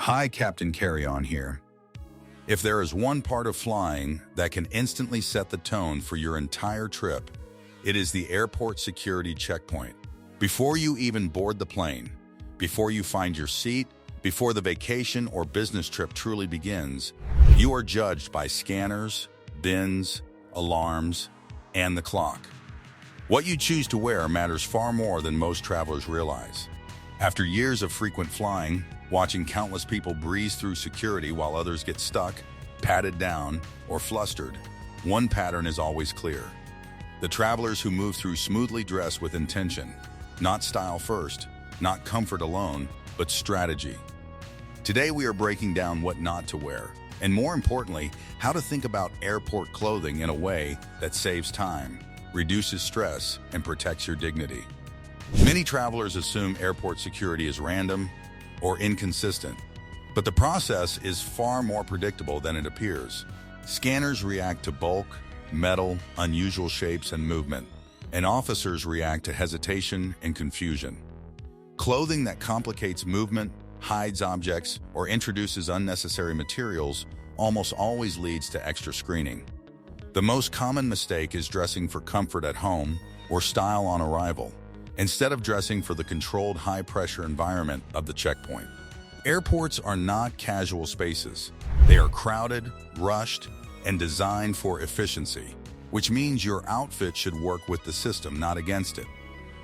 Hi, Captain Carry-On here. If there is one part of flying that can instantly set the tone for your entire trip, it is the airport security checkpoint. Before you even board the plane, before you find your seat, before the vacation or business trip truly begins, you are judged by scanners, bins, alarms, and the clock. What you choose to wear matters far more than most travelers realize. After years of frequent flying, watching countless people breeze through security while others get stuck, patted down, or flustered, one pattern is always clear. The travelers who move through smoothly dress with intention, not style first, not comfort alone, but strategy. Today we are breaking down what not to wear, and more importantly, how to think about airport clothing in a way that saves time, reduces stress, and protects your dignity. Many travelers assume airport security is random or inconsistent, but the process is far more predictable than it appears. Scanners react to bulk, metal, unusual shapes, and movement, and officers react to hesitation and confusion. Clothing that complicates movement, hides objects, or introduces unnecessary materials almost always leads to extra screening. The most common mistake is dressing for comfort at home or style on arrival, instead of dressing for the controlled high-pressure environment of the checkpoint. Airports are not casual spaces. They are crowded, rushed, and designed for efficiency, which means your outfit should work with the system, not against it.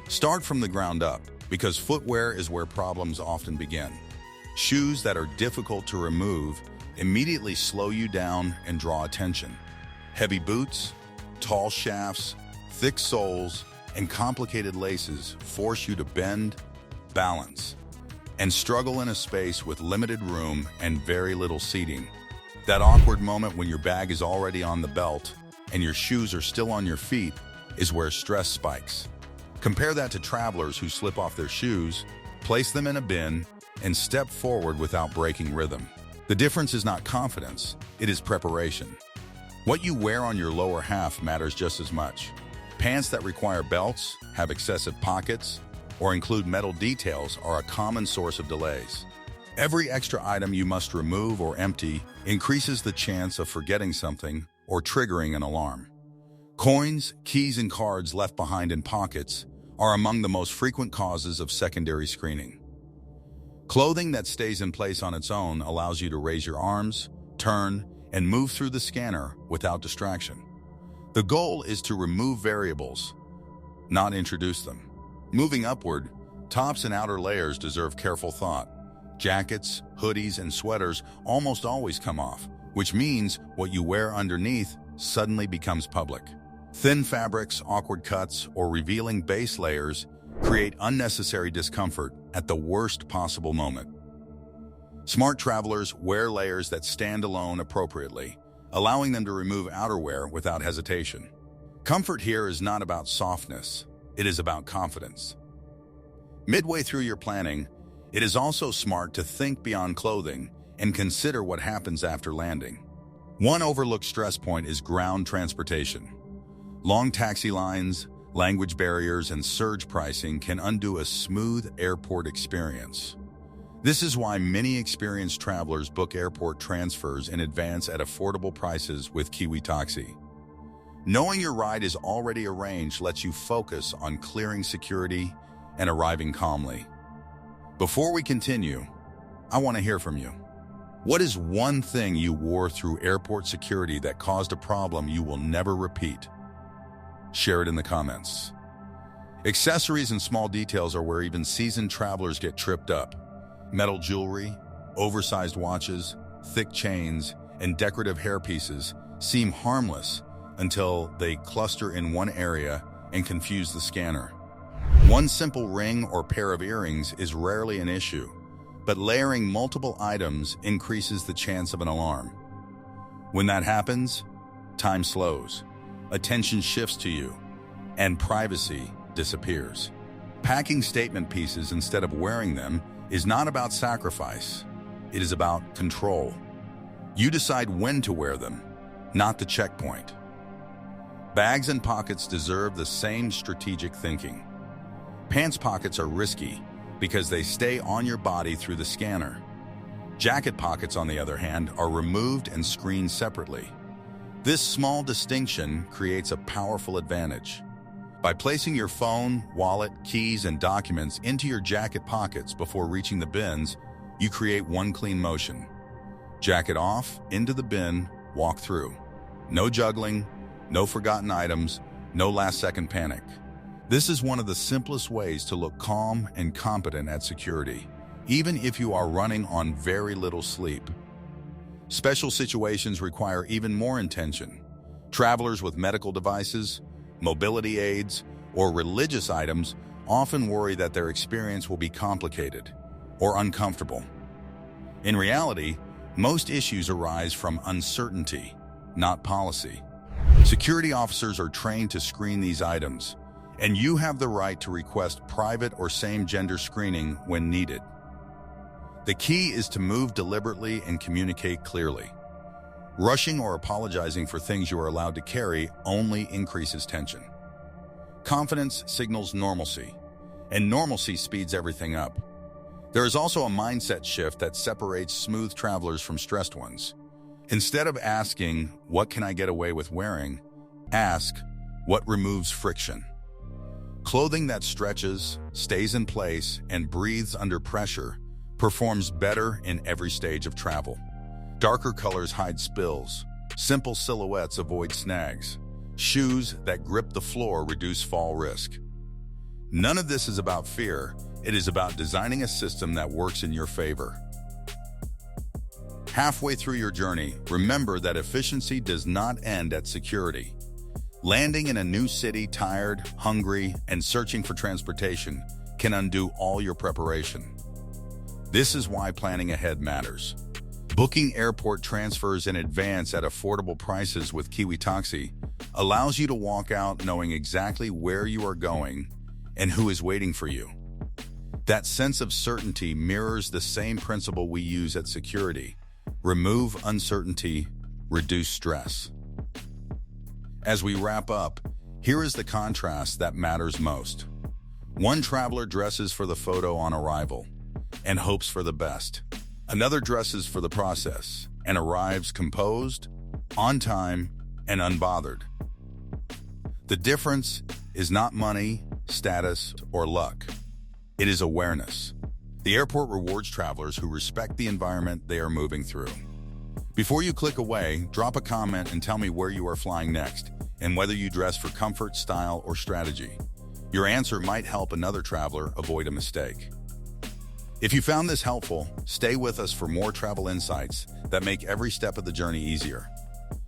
Start from the ground up, because footwear is where problems often begin. Shoes that are difficult to remove immediately slow you down and draw attention. Heavy boots, tall shafts, thick soles, and complicated laces force you to bend, balance, and struggle in a space with limited room and very little seating. That awkward moment when your bag is already on the belt and your shoes are still on your feet is where stress spikes. Compare that to travelers who slip off their shoes, place them in a bin, and step forward without breaking rhythm. The difference is not confidence, it is preparation. What you wear on your lower half matters just as much. Pants that require belts, have excessive pockets, or include metal details are a common source of delays. Every extra item you must remove or empty increases the chance of forgetting something or triggering an alarm. Coins, keys, and cards left behind in pockets are among the most frequent causes of secondary screening. Clothing that stays in place on its own allows you to raise your arms, turn, and move through the scanner without distraction. The goal is to remove variables, not introduce them. Moving upward, tops and outer layers deserve careful thought. Jackets, hoodies, and sweaters almost always come off, which means what you wear underneath suddenly becomes public. Thin fabrics, awkward cuts, or revealing base layers create unnecessary discomfort at the worst possible moment. Smart travelers wear layers that stand alone appropriately, allowing them to remove outerwear without hesitation. Comfort here is not about softness, it is about confidence. Midway through your planning, it is also smart to think beyond clothing and consider what happens after landing. One overlooked stress point is ground transportation. Long taxi lines, language barriers, and surge pricing can undo a smooth airport experience. This is why many experienced travelers book airport transfers in advance at affordable prices with Kiwi Taxi. Knowing your ride is already arranged lets you focus on clearing security and arriving calmly. Before we continue, I want to hear from you. What is one thing you wore through airport security that caused a problem you will never repeat? Share it in the comments. Accessories and small details are where even seasoned travelers get tripped up. Metal jewelry, oversized watches, thick chains, and decorative hairpieces seem harmless until they cluster in one area and confuse the scanner. One simple ring or pair of earrings is rarely an issue, but layering multiple items increases the chance of an alarm. When that happens, time slows, attention shifts to you, and privacy disappears. Packing statement pieces instead of wearing them is not about sacrifice, it is about control. You decide when to wear them, not the checkpoint. Bags and pockets deserve the same strategic thinking. Pants pockets are risky because they stay on your body through the scanner. Jacket pockets, on the other hand, are removed and screened separately. This small distinction creates a powerful advantage. By placing your phone, wallet, keys, and documents into your jacket pockets before reaching the bins, you create one clean motion. Jacket off, into the bin, walk through. No juggling, no forgotten items, no last-second panic. This is one of the simplest ways to look calm and competent at security, even if you are running on very little sleep. Special situations require even more intention. Travelers with medical devices, mobility aids, or religious items often worry that their experience will be complicated or uncomfortable. In reality, most issues arise from uncertainty, not policy. Security officers are trained to screen these items, and you have the right to request private or same-gender screening when needed. The key is to move deliberately and communicate clearly. Rushing or apologizing for things you are allowed to carry only increases tension. Confidence signals normalcy, and normalcy speeds everything up. There is also a mindset shift that separates smooth travelers from stressed ones. Instead of asking, "What can I get away with wearing?" ask, "What removes friction?" Clothing that stretches, stays in place, and breathes under pressure performs better in every stage of travel. Darker colors hide spills. Simple silhouettes avoid snags. Shoes that grip the floor reduce fall risk. None of this is about fear. It is about designing a system that works in your favor. Halfway through your journey, remember that efficiency does not end at security. Landing in a new city tired, hungry, and searching for transportation can undo all your preparation. This is why planning ahead matters. Booking airport transfers in advance at affordable prices with Kiwi Taxi allows you to walk out knowing exactly where you are going and who is waiting for you. That sense of certainty mirrors the same principle we use at security. Remove uncertainty, reduce stress. As we wrap up, here is the contrast that matters most. One traveler dresses for the photo on arrival and hopes for the best. Another dresses for the process and arrives composed, on time, and unbothered. The difference is not money, status, or luck. It is awareness. The airport rewards travelers who respect the environment they are moving through. Before you click away, drop a comment and tell me where you are flying next and whether you dress for comfort, style, or strategy. Your answer might help another traveler avoid a mistake. If you found this helpful, stay with us for more travel insights that make every step of the journey easier.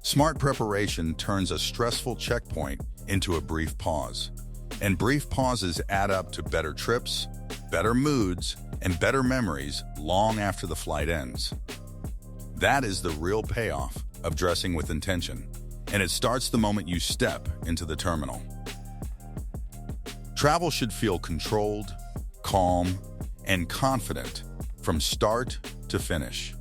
Smart preparation turns a stressful checkpoint into a brief pause. And brief pauses add up to better trips, better moods, and better memories long after the flight ends. That is the real payoff of dressing with intention, and it starts the moment you step into the terminal. Travel should feel controlled, calm, and confident from start to finish.